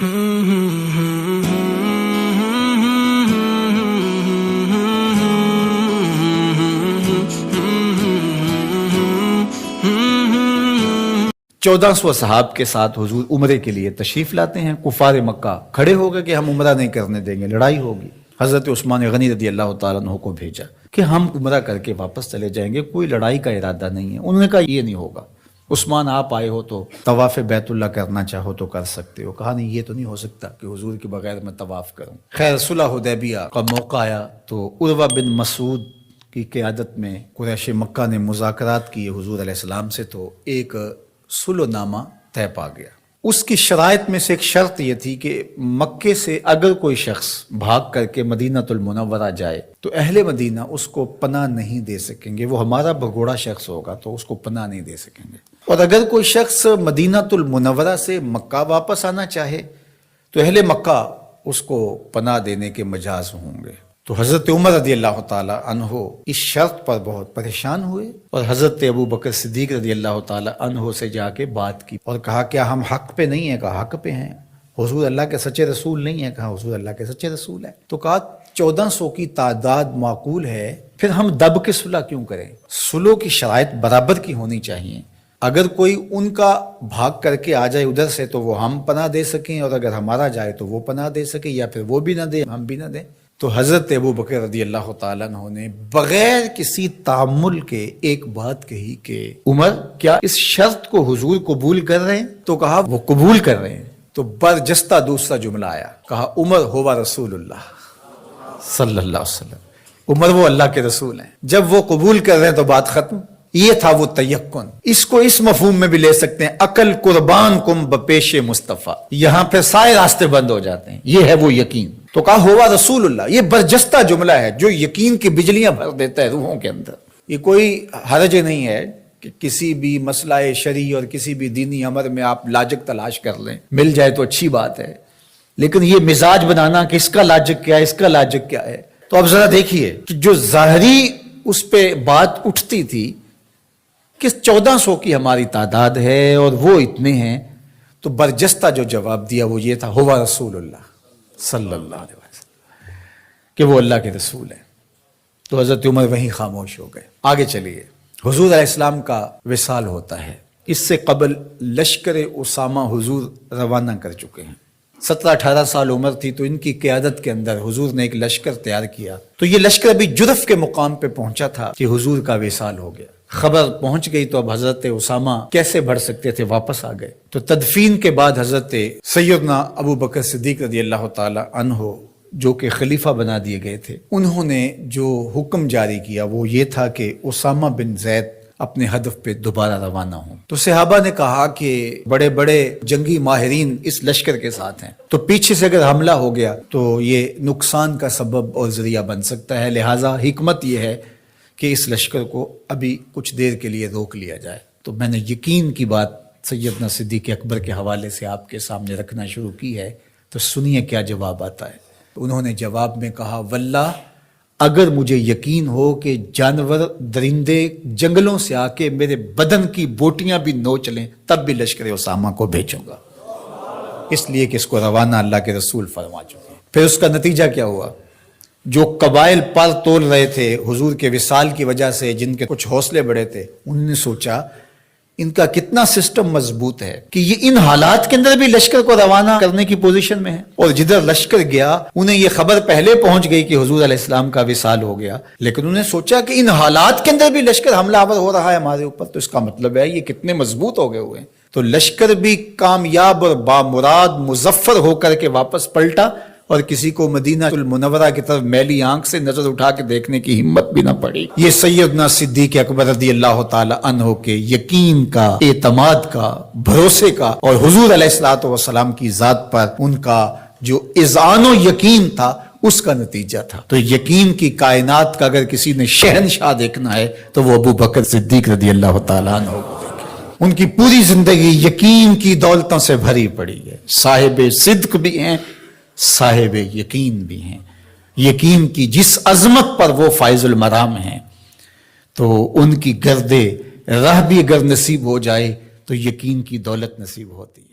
چودہ سو صحاب کے ساتھ حضور عمرے کے لیے تشریف لاتے ہیں. کفار مکہ کھڑے ہو گئے کہ ہم عمرہ نہیں کرنے دیں گے، لڑائی ہوگی. حضرت عثمان غنی رضی اللہ تعالیٰ عنہ کو بھیجا کہ ہم عمرہ کر کے واپس چلے جائیں گے، کوئی لڑائی کا ارادہ نہیں ہے. انہوں نے کہا یہ نہیں ہوگا. عثمان آپ آئے ہو تو طواف بیت اللہ کرنا چاہو تو کر سکتے ہو. کہا نہیں، یہ تو نہیں ہو سکتا کہ حضور کے بغیر میں طواف کروں. خیر صلح حدیبیہ کا موقع آیا تو عروہ بن مسعود کی قیادت میں قریش مکہ نے مذاکرات کیے حضور علیہ السلام سے، تو ایک صلح نامہ طے پا گیا. اس کی شرائط میں سے ایک شرط یہ تھی کہ مکے سے اگر کوئی شخص بھاگ کر کے مدینہ المنورہ جائے تو اہل مدینہ اس کو پناہ نہیں دے سکیں گے. وہ ہمارا بھگوڑا شخص ہوگا تو اس کو پناہ نہیں دے سکیں گے. اور اگر کوئی شخص مدینہ المنورہ سے مکہ واپس آنا چاہے تو اہل مکہ اس کو پناہ دینے کے مجاز ہوں گے. تو حضرت عمر رضی اللہ تعالی عنہ اس شرط پر بہت پریشان ہوئے اور حضرت ابو بکر صدیق رضی اللہ تعالی عنہ سے جا کے بات کی اور کہا کیا ہم حق پہ نہیں ہیں؟ کہا حق پہ ہیں. حضور اللہ کے سچے رسول نہیں ہیں؟ کہا حضور اللہ کے سچے رسول ہیں. تو کہا 1400 کی تعداد معقول ہے، پھر ہم دب کے صلح کیوں کریں؟ صلح کی شرائط برابر کی ہونی چاہیے. اگر کوئی ان کا بھاگ کر کے آ جائے ادھر سے تو وہ ہم پناہ دے سکیں، اور اگر ہمارا جائے تو وہ پناہ دے سکیں، یا پھر وہ بھی نہ دیں ہم بھی نہ دیں. تو حضرت ابو بکر رضی اللہ تعالیٰ عنہ نے بغیر کسی تعامل کے ایک بات کہی کہ عمر کیا اس شرط کو حضور قبول کر رہے ہیں؟ تو کہا وہ قبول کر رہے ہیں. تو برجستہ دوسرا جملہ آیا، کہا عمر ہوا رسول اللہ صلی اللہ علیہ وسلم. عمر وہ اللہ کے رسول ہیں. جب وہ قبول کر رہے ہیں تو بات ختم. یہ تھا وہ تیقن. اس کو اس مفہوم میں بھی لے سکتے ہیں، عقل قربان کم بپیش مصطفیٰ. یہاں پہ سارے راستے بند ہو جاتے ہیں. یہ ہے وہ یقین. تو کہا ہوا رسول اللہ. یہ برجستہ جملہ ہے جو یقین کی بجلیاں بھر دیتا ہے روحوں کے اندر. یہ کوئی حرج نہیں ہے کہ کسی بھی مسئلہ شرعی اور کسی بھی دینی امر میں آپ لاجک تلاش کر لیں، مل جائے تو اچھی بات ہے. لیکن یہ مزاج بنانا کہ اس کا لاجک کیا ہے، اس کا لاجک کیا ہے. تو اب ذرا دیکھیے کہ جو ظاہری اس پہ بات اٹھتی تھی کہ 1400 کی ہماری تعداد ہے اور وہ اتنے ہیں، تو برجستہ جو جواب دیا وہ یہ تھا ہوا رسول اللہ صلی اللہ علیہ وسلم، کہ وہ اللہ کے رسول ہیں. تو حضرت عمر وہیں خاموش ہو گئے. آگے چلیے. حضور علیہ السلام کا وصال ہوتا ہے. اس سے قبل لشکر اسامہ حضور روانہ کر چکے ہیں. 17-18 سال عمر تھی تو ان کی قیادت کے اندر حضور نے ایک لشکر تیار کیا. تو یہ لشکر ابھی جرف کے مقام پہ پہنچا تھا کہ حضور کا وصال ہو گیا. خبر پہنچ گئی تو اب حضرت اسامہ کیسے بڑھ سکتے تھے، واپس آ گئے. تو تدفین کے بعد حضرت سیدنا ابو بکر صدیق رضی اللہ تعالی عنہ جو کہ خلیفہ بنا دیے گئے تھے، انہوں نے جو حکم جاری کیا وہ یہ تھا کہ اسامہ بن زید اپنے ہدف پہ دوبارہ روانہ ہوں. تو صحابہ نے کہا کہ بڑے بڑے جنگی ماہرین اس لشکر کے ساتھ ہیں، تو پیچھے سے اگر حملہ ہو گیا تو یہ نقصان کا سبب اور ذریعہ بن سکتا ہے. لہٰذا حکمت یہ ہے کہ اس لشکر کو ابھی کچھ دیر کے لیے روک لیا جائے. تو میں نے یقین کی بات سیدنا صدیق اکبر کے حوالے سے آپ کے سامنے رکھنا شروع کی ہے. تو سنیے کیا جواب آتا ہے. انہوں نے جواب میں کہا واللہ اگر مجھے یقین ہو کہ جانور درندے جنگلوں سے آ کے میرے بدن کی بوٹیاں بھی نوچ لیں تب بھی لشکر اسامہ کو بھیجوں گا، اس لیے کہ اس کو روانہ اللہ کے رسول فرما چکے. پھر اس کا نتیجہ کیا ہوا؟ جو قبائل پر تول رہے تھے حضور کے وصال کی وجہ سے، جن کے کچھ حوصلے بڑے تھے، انہوں نے سوچا ان کا کتنا سسٹم مضبوط ہے کہ یہ ان حالات کے اندر بھی لشکر کو روانہ کرنے کی پوزیشن میں ہے. اور جدھر لشکر گیا انہیں یہ خبر پہلے پہنچ گئی کہ حضور علیہ السلام کا وصال ہو گیا، لیکن انہوں نے سوچا کہ ان حالات کے اندر بھی لشکر حملہ آور ہو رہا ہے ہمارے اوپر، تو اس کا مطلب ہے یہ کتنے مضبوط ہو گئے ہوئے ہیں. تو لشکر بھی کامیاب اور بامراد مظفر ہو کر کے واپس پلٹا، اور کسی کو مدینہ المنورہ کی طرف میلی آنکھ سے نظر اٹھا کے دیکھنے کی ہمت بھی نہ پڑی. یہ سیدنا صدیق اکبر رضی اللہ تعالی عنہ کے یقین کا، اعتماد کا، بھروسے کا، اور حضور علیہ الصلوۃ والسلام کی ذات پر ان کا جو اذعان و یقین تھا اس کا نتیجہ تھا. تو یقین کی کائنات کا اگر کسی نے شہنشاہ دیکھنا ہے تو وہ ابو بکر صدیق رضی اللہ تعالی عنہ کو دیکھے. ان کی پوری زندگی یقین کی دولتوں سے بھری پڑی ہے. صاحب صدق بھی ہیں، صاحب یقین بھی ہیں. یقین کی جس عظمت پر وہ فائز المرام ہیں، تو ان کی گردے راہ بھی اگر نصیب ہو جائے تو یقین کی دولت نصیب ہوتی ہے.